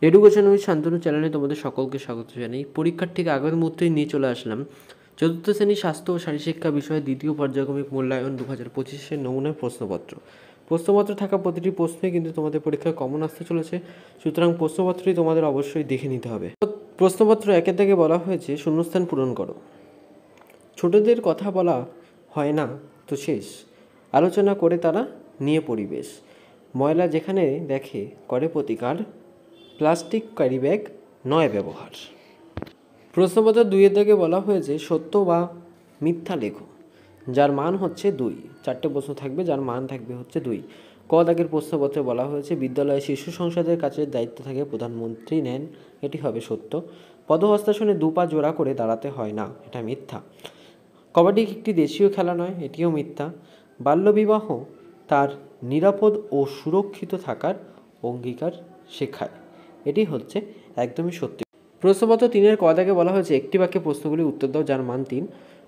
Education with Shantanu চ্যানেলে তোমাদের সকলকে স্বাগত জানাই। পরীক্ষার ঠিক আগের মুহূর্তেই নিয়ে চলে আসলাম চতুর্থ শ্রেণীর স্বাস্থ্য ও শারীরশিক্ষা বিষয়ে দ্বিতীয় পর্যায়ক্রমিক মূল্যায়ন 2025-এর নমুনার প্রশ্নপত্র থাকা প্রতিটি প্রশ্নই কিন্তু তোমাদের পরীক্ষায় কমন আসতে চলেছে, সুতরাং প্রশ্নপত্রই তোমাদের অবশ্যই দেখে নিতে হবে। প্রশ্নপত্র 1 থেকে বলা হয়েছে শূন্যস্থান পূরণ করো। ছোটদের কথা বলা হয় না তো শেষ, আলোচনা করে তারা নিয়ে পরিবেশ, ময়লা যেখানে দেখে করে প্রতিকার, প্লাস্টিক ক্যারিব্যাগ নয় ব্যবহার। প্রশ্নপত্র 2 থেকে বলা হয়েছে সত্য বা মিথ্যা লেখো, যার মান হচ্ছে 2। 4টে প্রশ্ন থাকবে, যার মান থাকবে হচ্ছে 2। ক দাগের প্রশ্নপত্রে বলা হয়েছে বিদ্যালয়ে শিশু সংসদের কাছে দায়িত্ব থাকে প্রধানমন্ত্রী নেন, এটি হবে সত্য। পদহস্তাসনে 2 পা জোড়া করে দাঁড়াতে হয় না, এটা মিথ্যা। কবাডি একটি দেশীয় খেলা নয়, এটিও মিথ্যা। বাল্যবিবাহ তার নিরাপদ ও সুরক্ষিত থাকার অঙ্গীকার শেখায়, এটি হচ্ছে একদমই সত্যি। প্রশ্নপত্র 3-এর ক দাগে বলা হয়েছে একটি বাক্যে প্রশ্নগুলি উত্তর দাও, যার মান 3।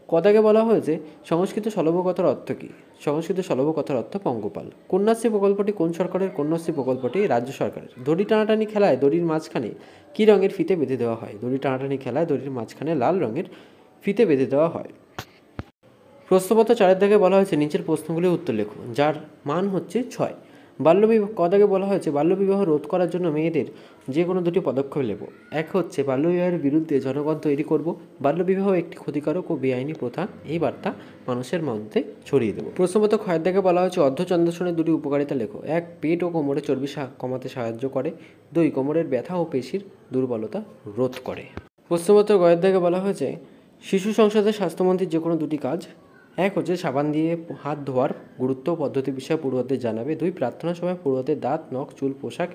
ক দাগে বলা হয়েছে সংস্কৃত সলভকথার অর্থ কী? সংস্কৃত সলভকথার অর্থ পঙ্গপাল। কন্যাশ্রী প্রকল্পটি কোন সরকারের? কন্যাশ্রী প্রকল্পটি রাজ্য সরকারের। দড়ি টানাটানি খেলায় দড়ির মাঝখানে কী রঙের ফিতে বেঁধে দেওয়া হয়? দড়ি টানাটানি খেলায় দড়ির মাঝখানে লাল রঙের ফিতে বেঁধে দেওয়া হয়। প্রশ্নপত্র 4-এর দাগে বলা হয়েছে নিচের প্রশ্নগুলির উত্তর লেখো, যার মান হচ্ছে 6। বাল্যবিবাহ ক দাগে বলা হয়েছে বাল্যবিবাহ রোধ করার জন্য মেয়েদের যে কোনো 2টি পদক্ষেপ নেব। 1 হচ্ছে বাল্যবিবাহের বিরুদ্ধে জনগণ তৈরি করব, বাল্যবিবাহ একটি ক্ষতিকারক ও বেআইনি প্রথা, এই বার্তা মানুষের মধ্যে ছড়িয়ে দেব। প্রশ্নপত্র ক্ষয়ের দাগে বলা হয়েছে অর্ধচন্দ্রাসনের 2টি উপকারিতা লেখো। 1 পেট ও কোমরে চর্বি কমাতে সাহায্য করে, 2 কোমরের ব্যথা ও পেশির দুর্বলতা রোধ করে। প্রশ্নপত্র গয়ের দাগে বলা হয়েছে শিশু সংসদের স্বাস্থ্যমন্ত্রীর যে কোনো 2টি কাজ। 1 হচ্ছে সাবান দিয়ে হাত ধোয়ার গুরুত্ব পদ্ধতি বিষয়ে পড়ুয়াদের জানাবে। 2 প্রার্থনার সময় পড়ুয়াদের দাঁত, নখ, চুল, পোশাক,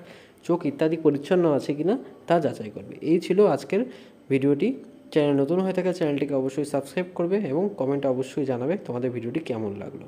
চোখ ইত্যাদি পরিচ্ছন্ন আছে কিনা তা যাচাই করবে। এই ছিল আজকের ভিডিওটি। চ্যানেল নতুন হয়ে থাকা চ্যানেলটিকে অবশ্যই সাবস্ক্রাইব করবে এবং কমেন্টে অবশ্যই জানাবে তোমাদের ভিডিওটি কেমন লাগলো।